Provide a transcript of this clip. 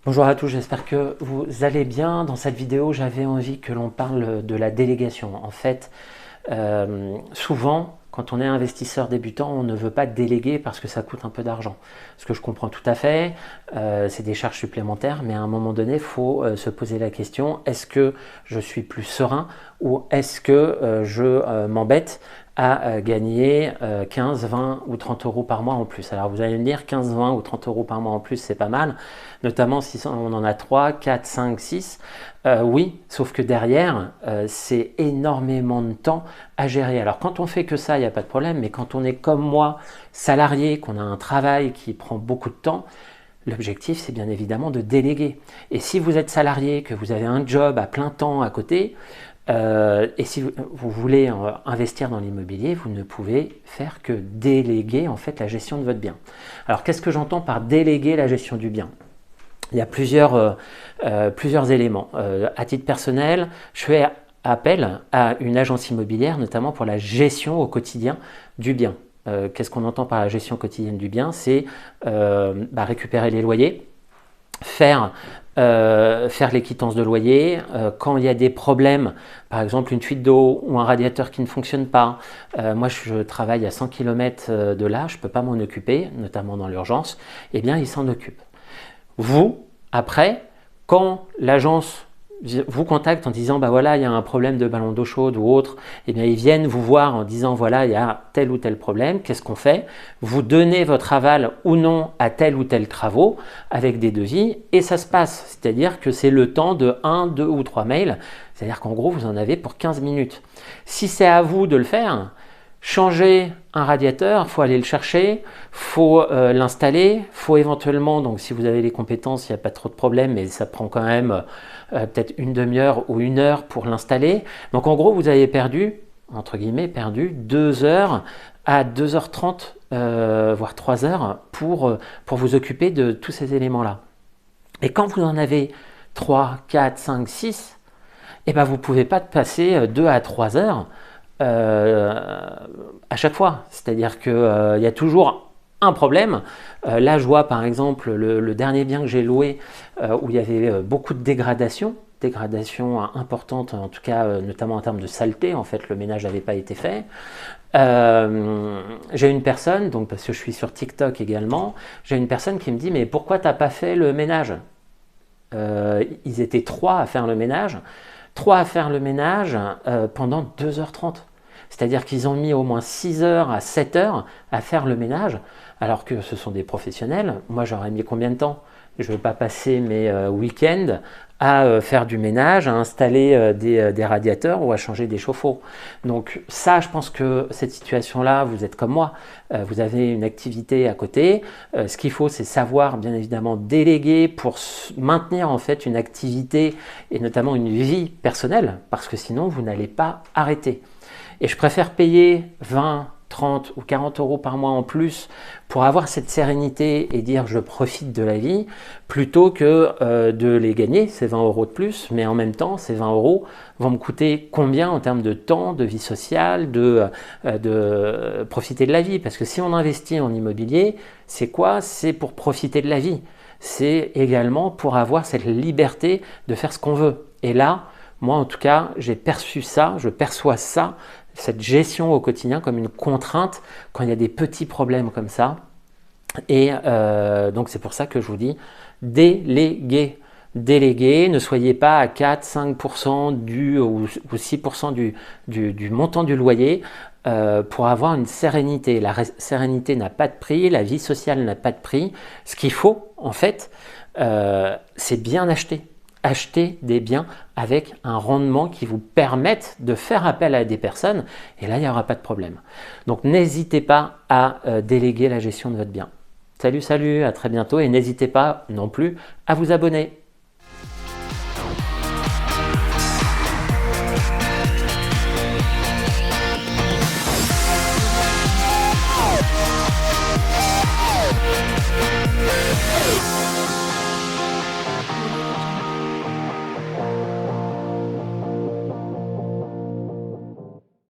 Bonjour à tous, j'espère que vous allez bien. Dans cette vidéo, j'avais envie que l'on parle de la délégation. En fait, souvent, quand on est investisseur débutant, on ne veut pas déléguer parce que ça coûte un peu d'argent. Ce que je comprends tout à fait, c'est des charges supplémentaires, mais à un moment donné, il faut se poser la question, est-ce que je suis plus serein ou est-ce que je m'embête à gagner 15, 20 ou 30 euros par mois en plus. Alors vous allez me dire 15, 20 ou 30 euros par mois en plus, c'est pas mal, notamment si on en a 3, 4, 5, 6. Oui, sauf que derrière, c'est énormément de temps à gérer. Alors quand on fait que ça, il n'y a pas de problème, mais quand on est comme moi, salarié, qu'on a un travail qui prend beaucoup de temps, l'objectif, c'est bien évidemment de déléguer. Et si vous êtes salarié, que vous avez un job à plein temps à côté, et si vous voulez investir dans l'immobilier, vous ne pouvez faire que déléguer en fait la gestion de votre bien. Alors qu'est-ce que j'entends par déléguer la gestion du bien? Il y a plusieurs éléments. À titre personnel, je fais appel à une agence immobilière, notamment pour la gestion au quotidien du bien. Qu'est-ce qu'on entend par la gestion quotidienne du bien? C'est récupérer les loyers, faire les quittances de loyer, quand il y a des problèmes, par exemple une fuite d'eau ou un radiateur qui ne fonctionne pas. Moi je travaille à 100 km de là, je ne peux pas m'en occuper, notamment dans l'urgence, eh bien ils s'en occupent. Vous, après, quand l'agence vous contacte en disant bah voilà il y a un problème de ballon d'eau chaude ou autre, et bien ils viennent vous voir en disant voilà il y a tel ou tel problème, qu'est-ce qu'on fait? Vous donnez votre aval ou non à tel ou tel travaux avec des devis et ça se passe, c'est-à-dire que c'est le temps de 1, 2 ou 3 mails, c'est-à-dire qu'en gros vous en avez pour 15 minutes. Si c'est à vous de le faire, changer un radiateur, il faut aller le chercher, il faut l'installer, il faut éventuellement, donc si vous avez les compétences, il n'y a pas trop de problème, mais ça prend quand même peut-être une demi-heure ou une heure pour l'installer. Donc en gros, vous avez perdu, entre guillemets, perdu 2 heures à 2h30, voire 3 heures pour vous occuper de tous ces éléments-là. Et quand vous en avez 3, 4, 5, 6, eh ben vous ne pouvez pas passer 2 à 3 heures à chaque fois. C'est-à-dire qu'il y a toujours un problème. Là, je vois par exemple le dernier bien que j'ai loué où il y avait beaucoup de dégradation importante, en tout cas notamment en termes de saleté. En fait, le ménage n'avait pas été fait. J'ai une personne, donc parce que je suis sur TikTok également, j'ai une personne qui me dit mais pourquoi t'as pas fait le ménage? Ils étaient 3 à faire le ménage. 3 à faire le ménage pendant 2h30. C'est-à-dire qu'ils ont mis au moins 6 heures à 7 heures à faire le ménage, alors que ce sont des professionnels. Moi, j'aurais mis combien de temps? Je ne veux pas passer mes week-ends à faire du ménage, à installer des radiateurs ou à changer des chauffe-eau. Donc ça, je pense que cette situation-là, vous êtes comme moi, vous avez une activité à côté. Ce qu'il faut, c'est savoir, bien évidemment, déléguer pour maintenir en fait une activité et notamment une vie personnelle, parce que sinon, vous n'allez pas arrêter. Et je préfère payer 20, 30 ou 40 euros par mois en plus pour avoir cette sérénité et dire je profite de la vie, plutôt que de les gagner, ces 20 euros de plus, mais en même temps, ces 20 euros vont me coûter combien en termes de temps, de vie sociale, de profiter de la vie. Parce que si on investit en immobilier, c'est quoi? C'est pour profiter de la vie. C'est également pour avoir cette liberté de faire ce qu'on veut. Et là, moi en tout cas, j'ai perçu ça, je perçois ça, cette gestion au quotidien comme une contrainte quand il y a des petits problèmes comme ça. Et donc c'est pour ça que je vous dis déléguer. Déléguer, ne soyez pas à 4-5% ou 6% du montant du loyer pour avoir une sérénité. La sérénité n'a pas de prix, la vie sociale n'a pas de prix. Ce qu'il faut, en fait, c'est bien acheter. Acheter des biens avec un rendement qui vous permette de faire appel à des personnes et là il n'y aura pas de problème. Donc n'hésitez pas à déléguer la gestion de votre bien. Salut, à très bientôt et n'hésitez pas non plus à vous abonner.